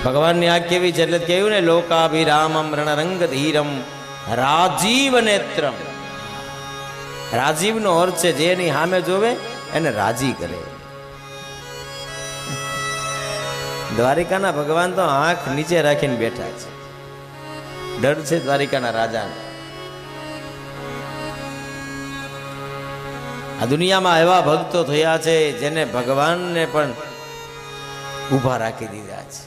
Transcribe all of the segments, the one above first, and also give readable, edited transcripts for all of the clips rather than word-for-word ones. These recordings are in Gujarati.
ભગવાનની આંખ કેવી છે એટલે કહ્યું ને, લોકાભિરામમ રણરંગ ધીરમ રાજીવ નેત્રમ. રાજીવનો અર્થ છે જેની સામે જોવે એને રાજી કરે. દ્વારિકાના ભગવાન તો આંખ નીચે રાખીને બેઠા છે. ડર છે દ્વારિકાના રાજાને. આ દુનિયામાં એવા ભક્તો થયા છે જેને ભગવાનને પણ ઊભા રાખી દીધા છે.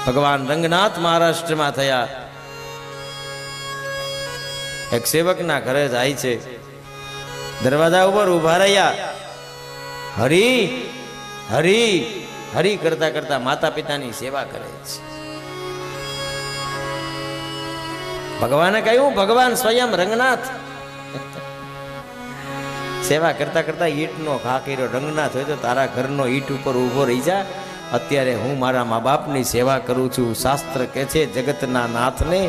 ભગવાન રંગનાથ મહારાષ્ટ્રમાં થયા. એક સેવકના ઘરે જાય છે, દરવાજા ઉપર ઊભા રહ્યા. હરી હરી હરી કરતા કરતા માતા પિતાની સેવા કરે છે. ભગવાને કહ્યું, ભગવાન સ્વયં રંગનાથ સેવા કરતા કરતા ઈંટનો ઘા કર્યો. રંગનાથ હોય તો તારા ઘરનો ઈંટ ઉપર ઊભો રહી જા. અત્યારે હું મારા મા બાપની સેવા કરું છું. શાસ્ત્ર કહે છે જગતના નાથને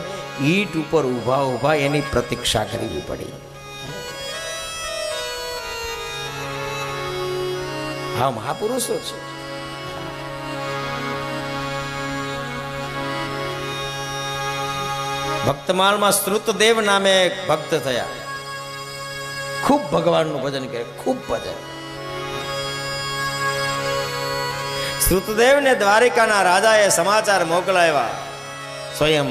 ઈંટ ઉપર ઊભા ઊભા એની પ્રતીક્ષા કરવી પડી. હા, મહાપુરુષો છે. ભક્તમાળમાં શ્રુતદેવ નામે એક ભક્ત થયા. ખૂબ ભગવાનનું ભજન કરે, ખૂબ ભજન. શ્રુતદેવને દ્વારિકાના રાજાએ સમાચાર મોકલાવ્યા. સ્વયં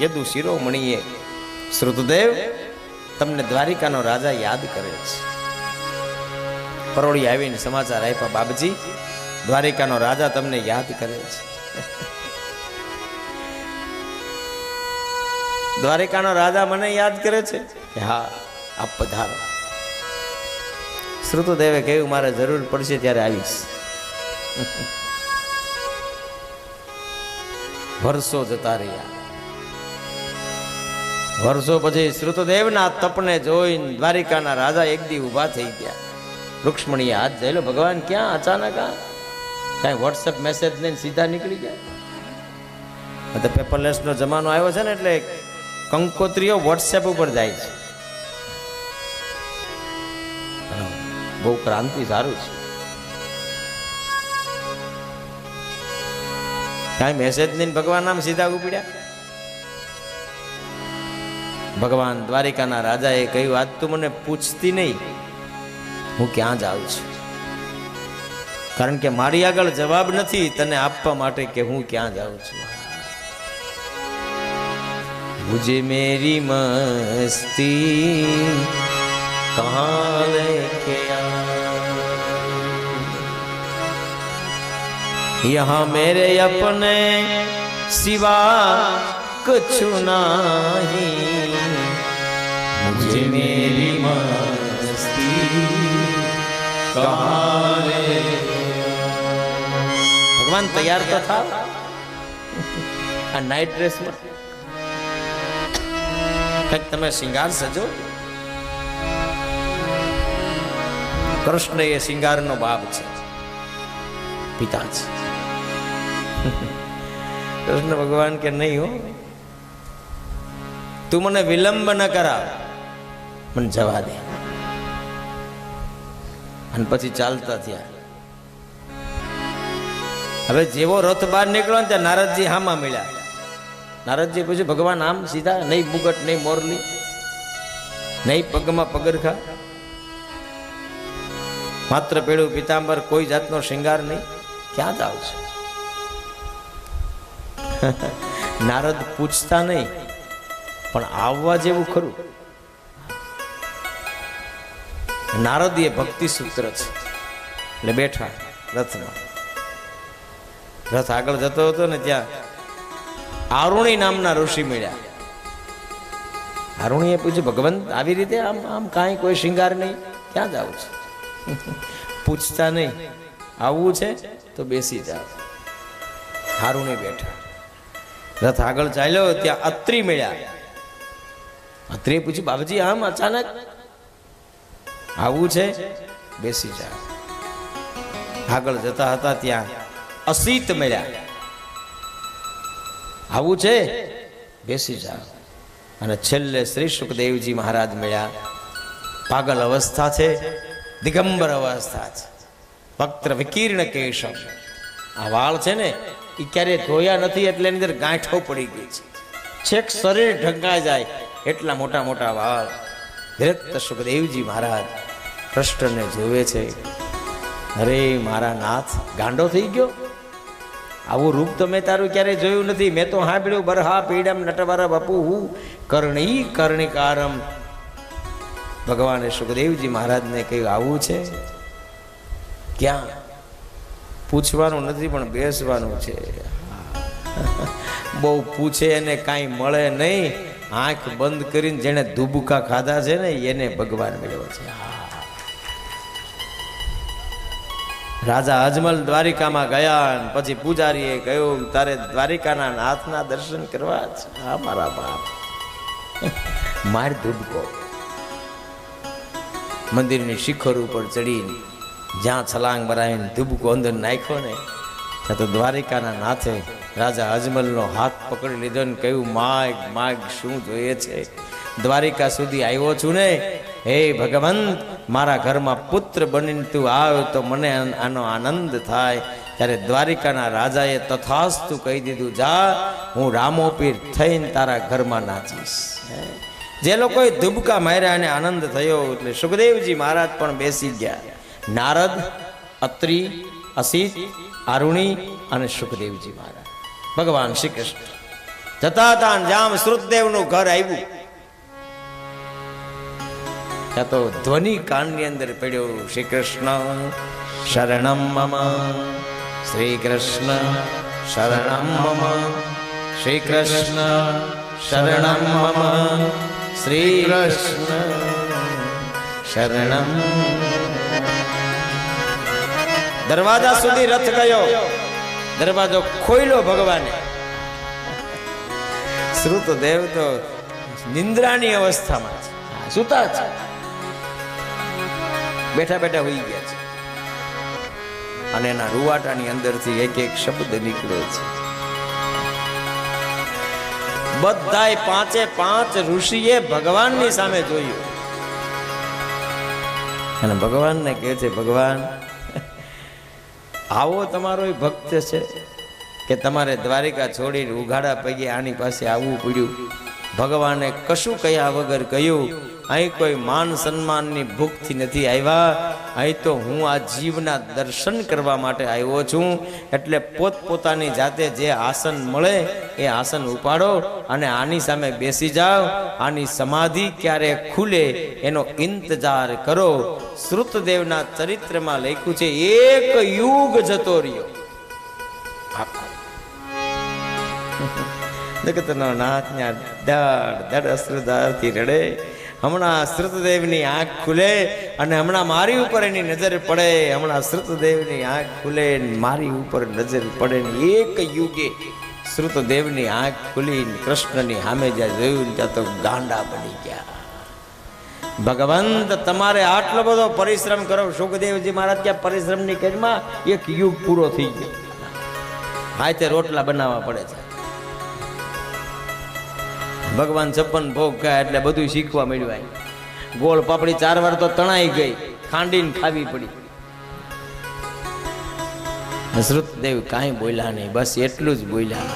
યદુ શિરોમણીએ, શ્રુતદેવ તમને દ્વારિકાનો રાજા યાદ કરે છે. પરોળી આવીને સમાચાર આપ્યા, બાબજી દ્વારિકાનો રાજા તમને યાદ કરે છે. દ્વારિકાનો રાજા મને યાદ કરે છે કે હા, આપ પધારો. શ્રુતદેવે કહ્યું, મારે જરૂર પડશે ત્યારે આવીશ. વર્ષો જતા રહ્યા. વર્ષો પછી શ્રુતદેવના તપને જોઈને દ્વારિકાના રાજા એક દી ઊભા થઈ ગયા. રૂક્ષ્મણીએ હાથ જોયેલો, ભગવાન ક્યાં અચાનક કઈ વોટ્સએપ મેસેજ લઈને સીધા નીકળી ગયા. તો પેપરલેસ નો જમાનો આવ્યો છે ને, એટલે કંકોત્રીઓ વોટ્સએપ ઉપર જાય છે. બહુ ક્રાંતિ, સારું છે. કઈ મેસેજ નહીં, ભગવાન આમ સીધા ઉપડ્યા. ભગવાન દ્વારિકાના રાજાએ કહ્યું, આજ તું મને પૂછતી નહીં હું ક્યાં જાઉં છું, કારણ કે મારી આગળ જવાબ નથી તને આપવા માટે કે હું ક્યાં જાઉં છું. મુझे मेरी मस्ती कहाँ लेके यहाँ मेरे अपने सिवा कुछ नहीं, मुझे मेरी मस्ती कहाँ लेके. भगवान तैयार तो था आ नाइट ड्रेस में. કંઈક તમે શિંગાર સજો. કૃષ્ણ એ શિંગારનો બાપ છે, પિતા છે. કૃષ્ણ ભગવાન કે નહીં હો, તું મને વિલંબ ન કરાવ, મને જવા દે. અને પછી ચાલતા થયા. હવે જેવો રથ બહાર નીકળ્યો ને ત્યાં નારદજી હામાં મળ્યા. નારદજી પૂછ્યું, ભગવાન આમ સીધા, નહીં મુગટ, નહીં મોરલી, નહીં પગમાં પગરખા, માત્ર પેડું પિતાંબર, કોઈ જાતનો શૃંગાર નહીં, ક્યાં જાવ છે? નારદ પૂછતા નહીં, પણ આવવા જેવું ખરું. નારદ એ ભક્તિ સૂત્ર છે. એટલે બેઠા રથમાં. રથ આગળ જતો હતો ને ત્યાં આરુણી નામના ઋષિ મળ્યા. આરુણીએ પૂછ્યું, ભગવાન આવી રીતે આમ આમ કાંઈ કોઈ શિંગાર નહીં, ક્યાં જાવ છે? પૂછતા નહીં, આવવું છે તો બેસી જાવ. આરુણી બેઠા. રથ આગળ ચાલ્યો ત્યાં અત્રિ મળ્યા. અત્રિએ પૂછ્યું, બાબજી આમ અચાનક આવવું છે, બેસી જાવ. આગળ જતા હતા ત્યાં અસિત મળ્યા. આવું છે, બેસી જાવ. અને છેલ્લે શ્રી સુખદેવજી મહારાજ મળ્યા. પાગલ અવસ્થા છે, દિગંબર અવસ્થા છે, વક્ત્ર વિકીર્ણ કેશમ, આ વાળ છે ને એ ક્યારેય ધોયા નથી એટલે એની અંદર ગાંઠો પડી ગઈ છે, છેક શરીર ઢંકાઈ જાય એટલા મોટા મોટા વાળ. વિરક્ત સુખદેવજી મહારાજ કૃષ્ણને જોવે છે. અરે મારા નાથ, ગાંડો થઈ ગયો? આવું રૂપ તો મેં તારું ક્યારેય જોયું નથી. મેં તો સાંભળ્યું બરહા પીડમ નટવર બપુ કરણી કર્ણિકારમ. ભગવાને સુખદેવજી મહારાજને કહ્યું આવું છે? ક્યાં? પૂછવાનું નથી પણ બેસવાનું છે. બહુ પૂછે એને કાંઈ મળે નહીં. આંખ બંધ કરીને જેને ધુબુકા ખાધા છે ને એને ભગવાન મળ્યો છે. રાજા અજમલ દ્વારિકામાં ગયા અને પછી પૂજારીએ કહ્યું તારે દ્વારિકાના નાથના દર્શન કરવા છે. હા મારા બાપ, માર ધુબકો. મંદિરની શિખર ઉપર ચડીને જ્યાં છલાંગ મરાવીને ધુબકો અંદર નાખ્યો ને ત્યાં તો દ્વારિકાના નાથે રાજા અજમલનો હાથ પકડી લીધો ને કહ્યું માગ માગ, શું જોઈએ છે? દ્વારિકા સુધી આવ્યો છું ને, હે ભગવંત, મારા ઘરમાં પુત્ર બનીને તું આવ તો મને આનો આનંદ થાય. ત્યારે દ્વારિકાના રાજાએ તથાસ્તુ કહી દીધું, જા, હું રામોપીર થઈને તારા ઘરમાં નાચીશ. જે લોકોએ ધુબકા માર્યા અને આનંદ થયો એટલે સુખદેવજી મહારાજ પણ બેસી ગયા. નારદ, અત્રિ, અસિત, આરુણી અને સુખદેવજી મહારાજ, ભગવાન શ્રી કૃષ્ણ જતા હતા. જામ શ્રુતદેવનું ઘર આવ્યું ત્યાં તો ધ્વનિ કાનની અંદર પડ્યો, શ્રી કૃષ્ણ શરણમ મમ, શ્રી કૃષ્ણ શરણમ મમ, શ્રી કૃષ્ણ શરણમ મમ, શ્રી કૃષ્ણ શરણમ. દરવાજા સુધી રથ ગયો, દરવાજો ખોલ્યો ભગવાને. શ્રુતદેવ તો નિંદ્રાની અવસ્થામાં છે, સુતા છે, બેઠા બેઠા હોઈ ગયા છે અને એના રૂવાટાની અંદરથી એક એક શબ્દ નીકળે છે. બધાય પાંચે પાંચ ઋષિએ ભગવાનની સામે જોયું અને ભગવાનને કહે છે, ભગવાન આવો તમારો ભક્ત છે કે તમારે દ્વારિકા છોડીને ઉઘાડા પગે આની પાસે આવવું પડ્યું? ભગવાને કશું કયા વગર કહ્યું, અહીં કોઈ માન સન્માનની ભૂખથી નથી આવ્યા, અહીં તો હું આ જીવના દર્શન કરવા માટે આવ્યો છું. એટલે પોતપોતાની જાતે જે આસન મળે એ આસન ઉપાડો અને આની સામે બેસી જાઓ. આની સમાધિ ક્યારે ખુલે એનો ઇંતજાર કરો. શ્રુતદેવના ચરિત્રમાં લખ્યું છે, એક યુગ જતો રહ્યો. જગતનો નાથ દડ અશ્રુધારથી રડે. હમણાં શ્રુતદેવની આંખ ખુલે અને હમણાં મારી ઉપર એની નજર પડે. હમણાં શ્રુતદેવની આંખ ખુલે, મારી ઉપર નજર પડે. એક યુગે શ્રુતદેવની આંખ ખુલી, કૃષ્ણની સામે જ્યાં જોયું ત્યાં તો ગાંડા બની ગયા. ભગવંત તમારે આટલો બધો પરિશ્રમ કરો. સુખદેવજી મહારાજ ક્યાં પરિશ્રમની કરમાં એક યુગ પૂરો થઈ ગયો. હાથે રોટલા બનાવવા પડે છે. ભગવાન 56 ભોગ ગયા એટલે બધું શીખવા મળ્યું. ગોળ પાપડી 4 વાર તો તણાઈ ગઈ, ખાંડીને ખાવી પડી. શ્રુતદેવ કાંઈ બોલ્યા નહીં, બસ એટલું જ બોલ્યા,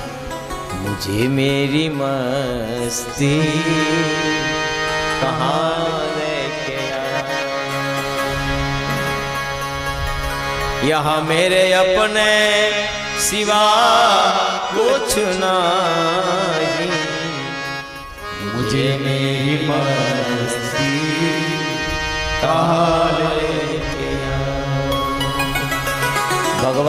મુझे मेरी मस्ती कहाँ लेके यहाँ मेरे अपने सिवा कुछ नहीं, मुझे मेरी मस्ती कहाँ